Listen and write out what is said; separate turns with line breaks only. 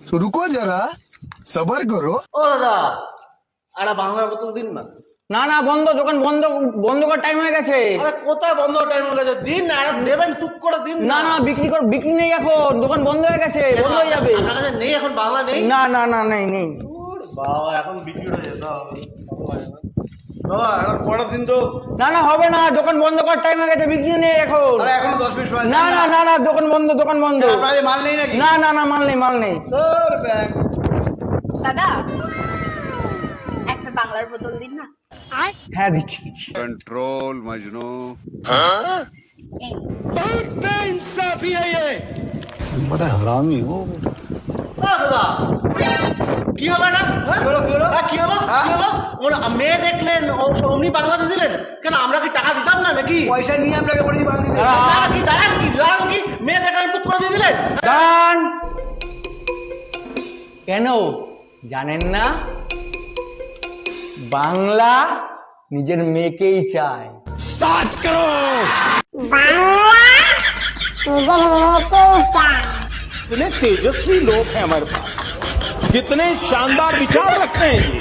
तो रुको जरा सबर करो।
ও দাদা একটা বাংলার বোতল দিন না।
না না বন্ধ, দোকান বন্ধ, বন্ধ করার টাইম হয়ে গেছে।
আরে কোথায় বন্ধ টাইম হয়ে গেছে? দিন না, আরে দেবেন টুক করে দিন
না না বিক্রি নেই এখন, দোকান বন্ধ হয়ে গেছে, বন্ধ হয়ে যাবে।
আপনার কাছে নেই এখন বাংলা নেই?
না না না নেই নেই।
বাবা এখন বিক্রি হয়ে যেত দাদা এখন কটা দিন তো।
না না হবে না, দোকান বন্ধ করার টাইম হয়ে গেছে, বিক্রি নেই এখন।
আরে এখন 10 মিনিট সময়।
না না না না দোকান বন্ধ, দোকান বন্ধ।
আপনাদের মাল নেই নাকি?
না না না মাল নেই।
তোর ব্যাগ
দাদা একটা বাংলার বোতল দিন না।
হ্যাঁ দিচ্ছি।
कंट्रोल मजनू।
এই,
बड़ा हरामी हो।
দাদা কি হলো না? কি হলো কি হলো কি হলো কি হলো? ওরা মেয়ে দেখলেন অমনি বাংলাতে দিলেন কেন? আমরা কি টাকা দিতাম না নাকি?
पैसा नहीं है हम लोग बड़ी बात
দাঁড়ান কি মেয়ে দেখলেন বুক করে দিয়ে দিলেন?
গান কেন জানেন না? বাংলা নিজের মেয়েকেই চায়।
कितने तेजस्वी लोग हैं हमारे पास, कितने शानदार विचार रखते हैं ये।